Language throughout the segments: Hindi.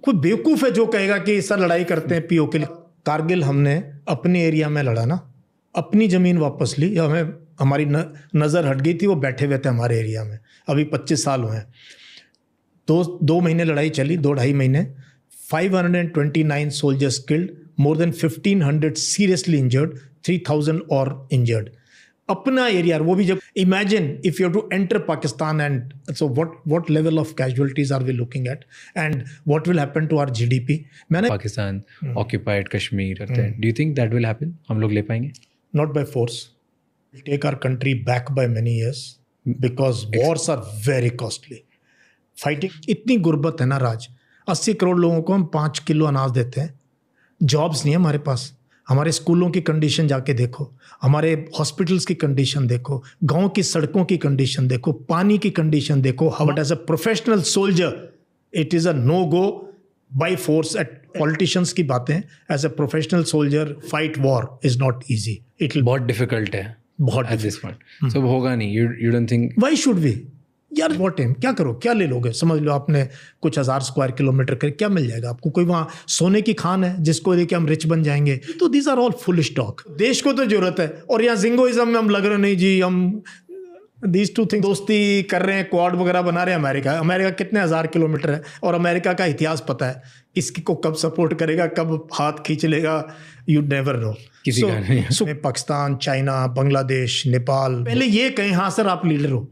कोई बेवकूफ़ है जो कहेगा कि सर लड़ाई करते हैं पीओके के लिए। कारगिल हमने अपने एरिया में लड़ा ना, अपनी ज़मीन वापस ली, हमें हमारी नज़र हट गई थी, वो बैठे हुए थे हमारे एरिया में। अभी 25 साल हुए हैं। 2 महीने लड़ाई चली, 2-2.5 महीने। 529 soldiers killed, more than 1,500 seriously injured, 3,000 or injured. अपना एरिया, वो भी जब imagine if you have to enter Pakistan, and so what level of casualties are we looking at and what will happen to our GDP? मैंने पाकिस्तान occupied कश्मीर करते हैं, do you think that will happen? हम लोग ले पाएंगे? Not by force. We'll take our country back by many years because wars are very costly. Fighting, इतनी गुर्बत है ना राज, 80 करोड़ लोगों को हम 5 किलो अनाज देते हैं, जॉब्स नहीं है हमारे पास। हमारे स्कूलों की कंडीशन जाके देखो, हमारे हॉस्पिटल्स की कंडीशन देखो, गांव की सड़कों की कंडीशन देखो, पानी की कंडीशन देखो। But as a professional soldier it is a no go by force. At politicians की बातें, as a professional soldier fight war is not easy. It बहुत डिफिकल्ट है, बहुत at this point. So होगा नहीं, you don't think? Why should we यार, वॉट टाइम क्या करो, क्या ले लोगे? समझ लो आपने कुछ 1000 स्क्वायर किलोमीटर कर, क्या मिल जाएगा आपको? कोई वहाँ सोने की खान है जिसको लेके हम रिच बन जाएंगे? तो these are all foolish talk. देश को तो जरूरत है, और यहाँ जिंगोइज्म में हम लग रहे नहीं जी, हम दीज टू थिंग्स दोस्ती कर रहे हैं, क्वाड वगैरह बना रहे हैं। अमेरिका कितने 1000 किलोमीटर है, और अमेरिका का इतिहास पता है, किसकी को कब सपोर्ट करेगा, कब हाथ खींच लेगा, यू नेवर नो। किसी का नहीं। पाकिस्तान, चाइना, बांग्लादेश, नेपाल, पहले ये कहें हाँ सर आप लीडर हो,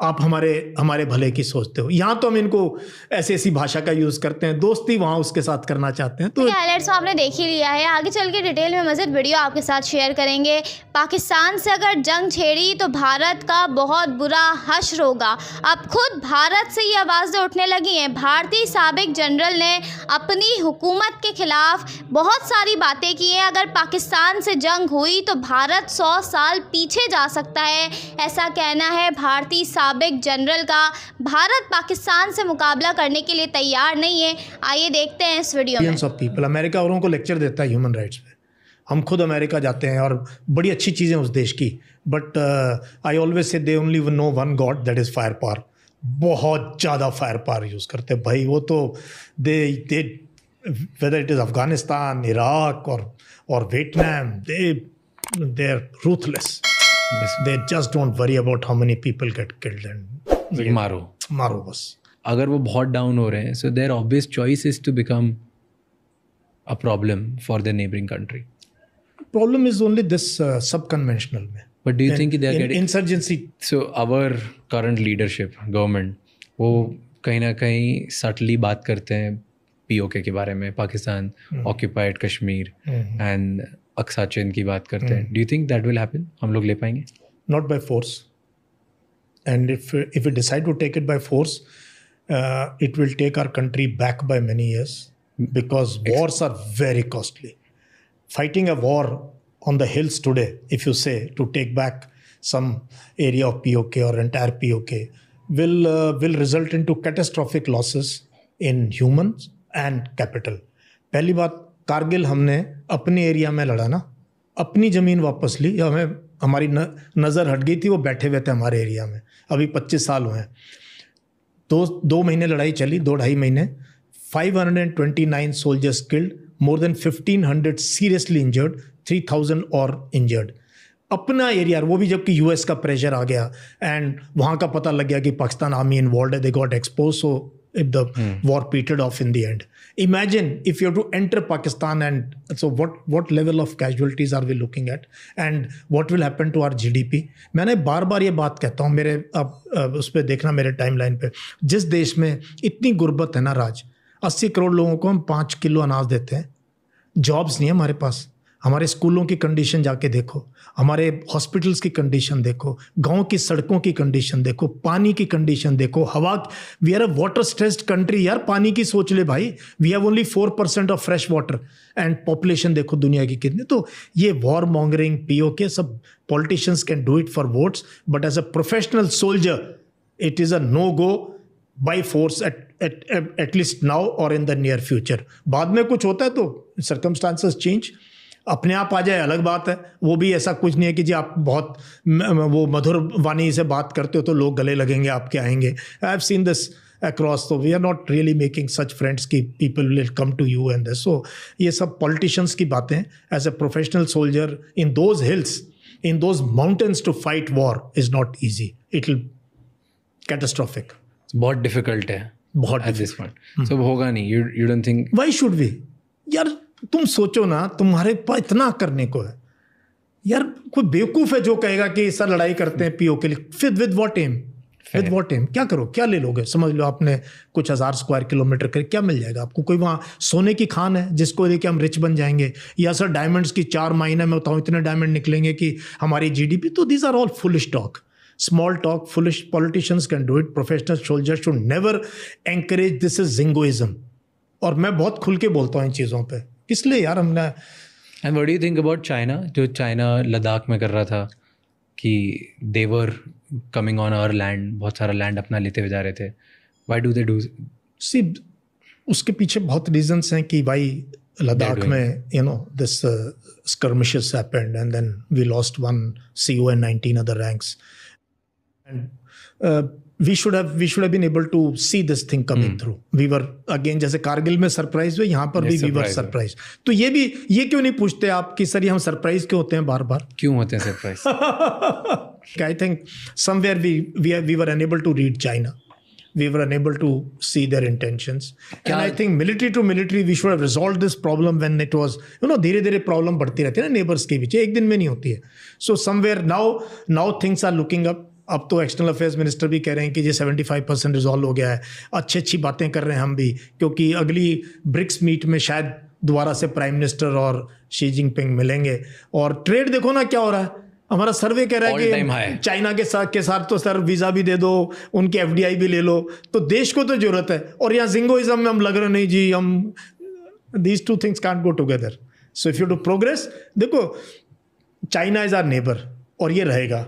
आप हमारे भले की सोचते हो। यहाँ तो हम इनको ऐसी भाषा का यूज़ करते हैं, दोस्ती वहाँ उसके साथ करना चाहते हैं। तो हाइलाइट्स तो आपने देख ही लिया है, आगे चल के डिटेल में मज़ीद वीडियो आपके साथ शेयर करेंगे। पाकिस्तान से अगर जंग छेड़ी तो भारत का बहुत बुरा हश्र होगा। अब खुद भारत से ये आवाज़ें उठने लगी हैं। भारतीय साबिक जनरल ने अपनी हुकूमत के ख़िलाफ़ बहुत सारी बातें की हैं। अगर पाकिस्तान से जंग हुई तो भारत 100 साल पीछे जा सकता है, ऐसा कहना है भारतीय साबिक जनरल का। भारत पाकिस्तान से मुकाबला करने के लिए तैयार नहीं है। आइए देखते हैं इस वीडियो में। ऑफ पीपल, अमेरिका औरों को लेक्चर देता है ह्यूमन राइट्स पे। हम खुद अमेरिका जाते हैं और बड़ी अच्छी चीज़ें उस देश की, but I always say they only no one God, that is fire power. बहुत ज़्यादा फायर पावर यूज़ करते हैं भाई वो तो। They whether it is Afghanistan, Iraq और Vietnam, they are ruthless. They just don't worry about how many people get killed and मारो बस। अगर वो बहुत डाउन हो रहे हैं, so their obvious choice is to become a problem for the neighboring country. Problem is only this sub-conventional में। But do you think they are getting insurgency? So our current leadership, government, वो कहीं ना कहीं subtly बात करते हैं POK के बारे में, पाकिस्तान occupied कश्मीर and अक्सा चीन की बात करते हैं। Do you think that will happen? हम लोग ले पाएंगे? Not by force. And if we decide to take it by force, it will take our country back by many years because wars are very costly. Fighting a war on the hills today, if you say to take back some area of POK or entire POK, will result into catastrophic losses in humans and capital. पहली बात, कारगिल हमने अपने एरिया में लड़ा ना, अपनी ज़मीन वापस ली, हमें हमारी नज़र हट गई थी, वो बैठे हुए थे हमारे एरिया में। अभी 25 साल हुए हैं। 2 महीने लड़ाई चली, 2-2.5 महीने। 529 soldiers killed, more than 1,500 seriously injured, 3,000 और injured। अपना एरिया, वो भी जबकि यूएस का प्रेशर आ गया एंड वहाँ का पता लग गया कि पाकिस्तान आर्मी इन्वॉल्व है, they got expose, so if the war petered off in the end. Imagine if you have to enter Pakistan, and so what level of casualties are we looking at and what will happen to our GDP? मैंने बार बार ये बात कहता हूँ, मेरे अब उस पर देखना मेरे टाइमलाइन पे, जिस देश में इतनी गुर्बत है ना राज, 80 करोड़ लोगों को हम 5 किलो अनाज देते हैं, जॉब्स नहीं है हमारे पास। हमारे स्कूलों की कंडीशन जाके देखो, हमारे हॉस्पिटल्स की कंडीशन देखो, गांव की सड़कों की कंडीशन देखो, पानी की कंडीशन देखो, हवा। We are a water stressed country यार, पानी की सोच ले भाई। We have only 4% of fresh water and population देखो दुनिया की कितनी। तो ये वॉर मॉन्गरिंग, POK, सब politicians can do it for votes, but as a professional soldier it is a no go by force at least now और इन द नियर फ्यूचर। बाद में कुछ होता है तो सर्कमस्टांसेस चेंज, अपने आप आ जाए अलग बात है। वो भी ऐसा कुछ नहीं है कि जी आप बहुत वो मधुर वाणी से बात करते हो तो लोग गले लगेंगे, आपके आएंगे। I have seen this across. So we are not really making such friends कि people will come to you and this. So ये सब politicians की बातें. As a professional soldier in those hills, in those mountains to fight war is not easy. It will catastrophic. बहुत difficult है बहुत at this point. So होगा नहीं. You don't think? Why should we? यार तुम सोचो ना, तुम्हारे पास इतना करने को है यार. कोई बेवकूफ है जो कहेगा कि सर लड़ाई करते हैं पीओ के लिए. फिर with what am? With what am? क्या करो, क्या ले लोगे? समझ लो आपने कुछ 1000 स्क्वायर किलोमीटर कर, क्या मिल जाएगा आपको? कोई वहाँ सोने की खान है जिसको लेके हम रिच बन जाएंगे? या सर डायमंड्स की 4 महीने में बताऊँ इतने डायमंड निकलेंगे कि हमारी जीडीपी? तो these are all foolish talk, small talk. Foolish politicians can do it. Professional soldiers should never encourage this is zingoism. और मैं बहुत खुल के बोलता हूँ इन चीज़ों पे. किस लिए यार हमने. And what do you think about China? जो चाइना लद्दाख में कर रहा था कि they were coming on our land, बहुत सारा लैंड अपना लेते हुए जा रहे थे. Why do they do? See, उसके पीछे बहुत रीजंस हैं कि भाई लद्दाख में this skirmishes happened and then we lost 1 CO and 19 other ranks. And we should have been able to see this thing coming through. We were again जैसे कारगिल में सरप्राइज हुए, यहाँ पर भी we were surprised. तो ये क्यों नहीं पूछते आप कि सर ये हम सरप्राइज क्यों होते हैं बार बार? क्यों होते हैं surprise? I think somewhere we were unable to read China. We were unable to see their intentions. And I think military to military we should have resolved this problem when it was, धीरे धीरे प्रॉब्लम बढ़ती रहती है ना नेबर्स के बीच, एक दिन में नहीं होती है. So somewhere now things are looking up. अब तो एक्सटर्नल अफेयर्स मिनिस्टर भी कह रहे हैं कि ये 75% रिजॉल्व हो गया है. अच्छी बातें कर रहे हैं हम भी, क्योंकि अगली ब्रिक्स मीट में शायद दोबारा से प्राइम मिनिस्टर और शी जिनपिंग मिलेंगे. और ट्रेड देखो ना क्या हो रहा है. हमारा सर्वे कह रहा है कि चाइना के साथ तो सर वीज़ा भी दे दो, उनके FDI भी ले लो. तो देश को तो जरूरत है. और यहाँ जिंगोइज्म में हम लग रहे नहीं जी, हम these two things can't go together. So if you do progress, देखो चाइना इज आवर नेबर और ये रहेगा,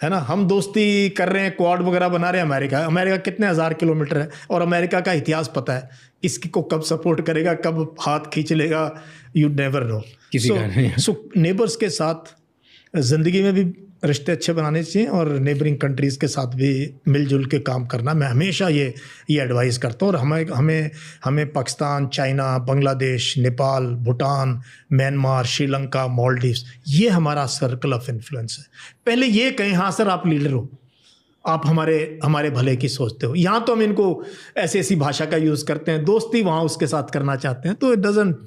है ना. हम दोस्ती कर रहे हैं, क्वाड वगैरह बना रहे हैं. अमेरिका कितने 1000 किलोमीटर है और अमेरिका का इतिहास पता है, किसकी को कब सपोर्ट करेगा, कब हाथ खींच लेगा, you never know. So neighbours के साथ ज़िंदगी में भी रिश्ते अच्छे बनाने चाहिए और नेबरिंग कंट्रीज़ के साथ भी मिलजुल के काम करना. मैं हमेशा ये एडवाइस करता हूँ. और हमें पाकिस्तान, चाइना, बांग्लादेश, नेपाल, भूटान, म्यांमार, श्रीलंका, मालदीव्स, ये हमारा सर्कल ऑफ इन्फ्लुएंस है. पहले ये कहें हाँ सर आप लीडर हो, आप हमारे भले की सोचते हो. यहाँ तो हम इनको ऐसी भाषा का यूज़ करते हैं, दोस्ती वहाँ उसके साथ करना चाहते हैं, तो इट डजंट.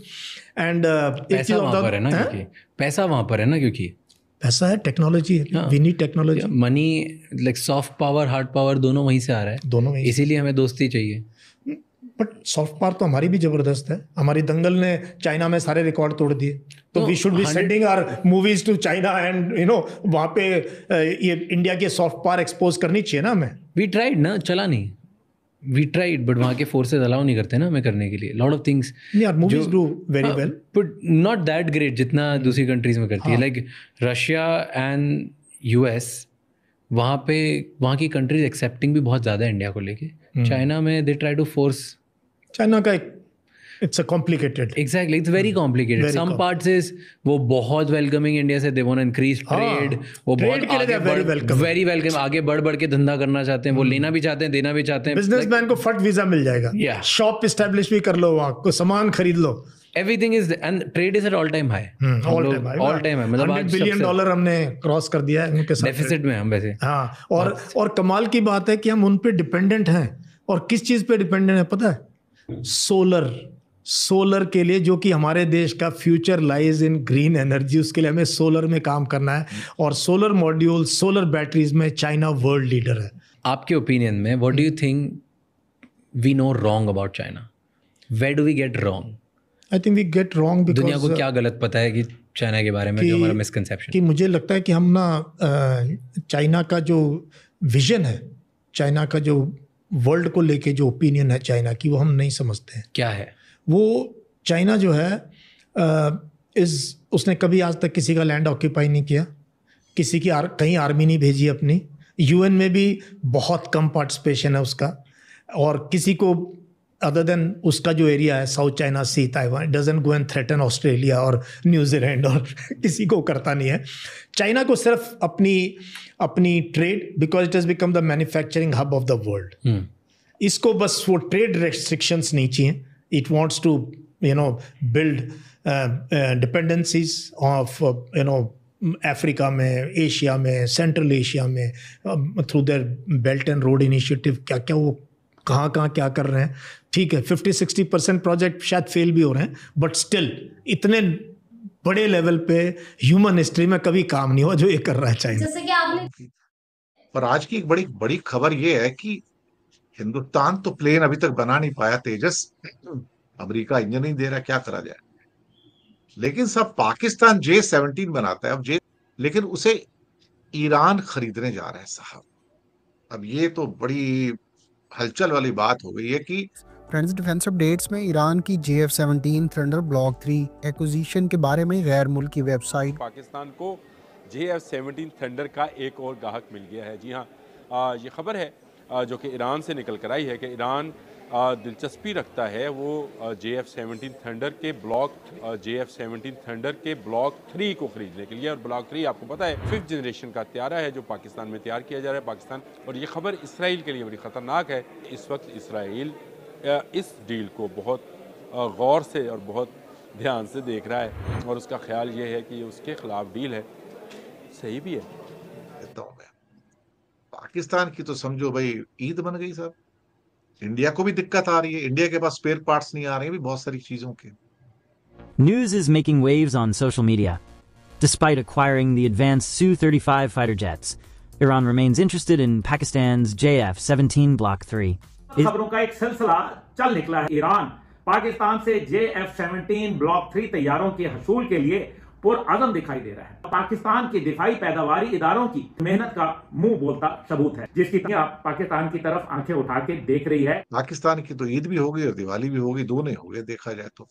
एंड पैसा वहाँ पर है ना, क्योंकि पैसा वहाँ पर है ना, क्योंकि पैसा है, टेक्नोलॉजी है. We need technology. Money, like soft power, hard power दोनों वहीं से आ रहा है. दोनों वहीं, इसीलिए हमें दोस्ती चाहिए. बट सॉफ्ट पावर तो हमारी भी जबरदस्त है. हमारी दंगल ने चाइना में सारे रिकॉर्ड तोड़ दिए. तो we should be sending our movies to China and वहाँ पे ये इंडिया की सॉफ्ट पावर एक्सपोज करनी चाहिए ना हमें. वी ट्राइड ना, चला नहीं. वी ट्राइड बट वहाँ के फोर्सेज अलाउ नहीं करते ना हमें करने के लिए. Lot of things movies do very well but not that great जितना दूसरी कंट्रीज में करती है. लाइक रशिया एंड US, वहाँ की कंट्रीज एक्सेप्टिंग भी बहुत ज़्यादा है इंडिया को लेके. चाइना में they try to force. China का it's a complicated. Exactly, it's very complicated. Some parts is वो बहुत welcoming इंडिया से, they want to increase trade. वो बहुत आगे very welcome, आगे बढ़ के धंधा करना चाहते हैं. वो लेना भी चाहते हैं, देना भी चाहते हैं. बिजनेसमैन को फट वीजा मिल जाएगा. शॉप एस्टेब्लिश भी कर लो, वहाँ को सामान खरीद लो. Everything is and trade is at all time high. All time high. मतलब $100 billion हमने क्रॉस कर दिया है उनके साथ. डेफिसिट में हम वैसे. हाँ, और कमाल की बात है कि हम उन पे डिपेंडेंट हैं. और किस चीज पे डिपेंडेंट है पता है? सोलर के लिए, जो कि हमारे देश का future lies in green energy. उसके लिए हमें सोलर में काम करना है. और सोलर मॉड्यूल, सोलर बैटरीज में चाइना वर्ल्ड लीडर है. आपके ओपिनियन में what do you think we know wrong about China? Where do we get wrong? I think we get wrong because दुनिया को क्या गलत पता है कि चाइना के बारे में, जो हमारा मिसकंसेप्शन. कि मुझे लगता है कि हम ना चाइना का जो विजन है, चाइना का जो वर्ल्ड को लेके जो ओपिनियन है चाइना की, वो हम नहीं समझते हैं. क्या है वो? चाइना जो है उसने कभी आज तक किसी का लैंड ऑक्यूपाई नहीं किया, किसी की कहीं आर्मी नहीं भेजी अपनी. UN में भी बहुत कम पार्टिसिपेशन है उसका. और किसी को अदर देन उसका जो एरिया है South China Sea, Taiwan, doesn't go and threaten Australia और न्यूजीलैंड और किसी को करता नहीं है. चाइना को सिर्फ अपनी trade, because it has become the manufacturing hub of the world. इसको बस वो ट्रेड रेस्ट्रिक्शंस नहीं चाहिए. It wants to build dependencies of Africa में, एशिया में, सेंट्रल एशिया में, through their belt and road initiative. क्या क्या वो कहाँ क्या कर रहे हैं. ठीक है, 50-60% प्रोजेक्ट शायद फेल भी हो रहे हैं, बट स्टिल इतने बड़े लेवल पे ह्यूमन हिस्ट्री में कभी काम नहीं हुआ जो ये कर रहा है चाइना. जैसे कि आपने पर आज की एक बड़ी बड़ी खबर ये है कि हिंदुस्तान तो प्लेन अभी तक बना नहीं पाया तेजस. अमेरिका इंजन नहीं दे रहा, क्या करा जाए. लेकिन सब पाकिस्तान J-17 बनाता है अब लेकिन उसे ईरान खरीदने जा रहा है साहब. अब ये तो बड़ी हलचल वाली बात हो गई है कि फ्रेंड्स, डिफेंस अपडेट्स में ईरान की JF-17 थंडर ब्लॉक 3 एक्विजिशन के बारे में गैर मुल्की वेबसाइट पाकिस्तान को JF-17 थंडर का एक और गाहक मिल गया है. जी हाँ, ये खबर है जो कि ईरान से निकल कर आई है कि ईरान दिलचस्पी रखता है वो JF-17 थंडर के ब्लॉक 3 को ख़रीदने के लिए. और ब्लॉक 3 आपको पता है 5th जनरेशन का त्यारा है जो पाकिस्तान में तैयार किया जा रहा है पाकिस्तान. और ये खबर इसराइल के लिए बड़ी ख़तरनाक है. इस वक्त इसराइल इस डील को बहुत गौर से और बहुत ध्यान से देख रहा है और उसका ख्याल ये है कि उसके ख़िलाफ़ डील है. सही भी है. पाकिस्तान की तो समझो भाई ईद बन गई साहब. इंडिया को भी दिक्कत आ रही है. इंडिया के पास स्पेयर पार्ट्स नहीं आ रहे हैं भी बहुत सारी चीजों के. News is making waves on social media. Despite acquiring the advanced Su-35 fighter jets, Iran remains interested in Pakistan's JF-17 Block 3. खबरों का एक सिलसिला चल निकला है. ईरान पाकिस्तान से JF-17 ब्लॉक 3 तैयारों के हसूल के लिए पुरअज़म दिखाई दे रहा है. पाकिस्तान के दिफाई पैदावारी इदारों की मेहनत का मुंह बोलता सबूत है जिसकी पाकिस्तान की तरफ आंखें उठा के देख रही है. पाकिस्तान की तो ईद भी होगी और दिवाली भी होगी, दोनों ही हो गए देखा जाए तो.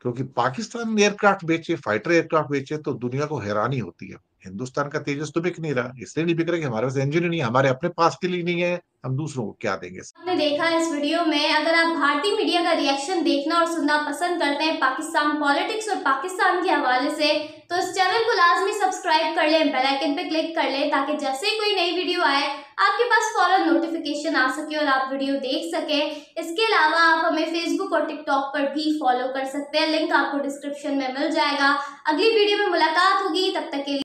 क्योंकि पाकिस्तान एयरक्राफ्ट बेचे, फाइटर एयरक्राफ्ट बेचे तो दुनिया को हैरानी होती है. हिंदुस्तान का तेजस तो बिक नहीं रहा. इसलिए नहीं बिक रहा कि हमारे पास इंजन ही नहीं है, हमारे अपने पास के लिए नहीं है, हम दूसरों को क्या देंगे. आपने देखा इस वीडियो में. अगर आप भारतीय मीडिया का रिएक्शन देखना और सुनना पसंद करते हैं पाकिस्तान पॉलिटिक्स और पाकिस्तान के हवाले से, तो इस चैनल को लाजमी सब्सक्राइब कर लें, बेल आइकन पे क्लिक कर लें ताकि जैसे ही कोई नई वीडियो आए आपके पास फौरन नोटिफिकेशन आ सके और आप वीडियो देख सकें. इसके अलावा आप हमें फेसबुक और टिकटॉक पर भी फॉलो कर सकते हैं. लिंक आपको डिस्क्रिप्शन में मिल जाएगा. अगली वीडियो में मुलाकात होगी, तब तक के लिए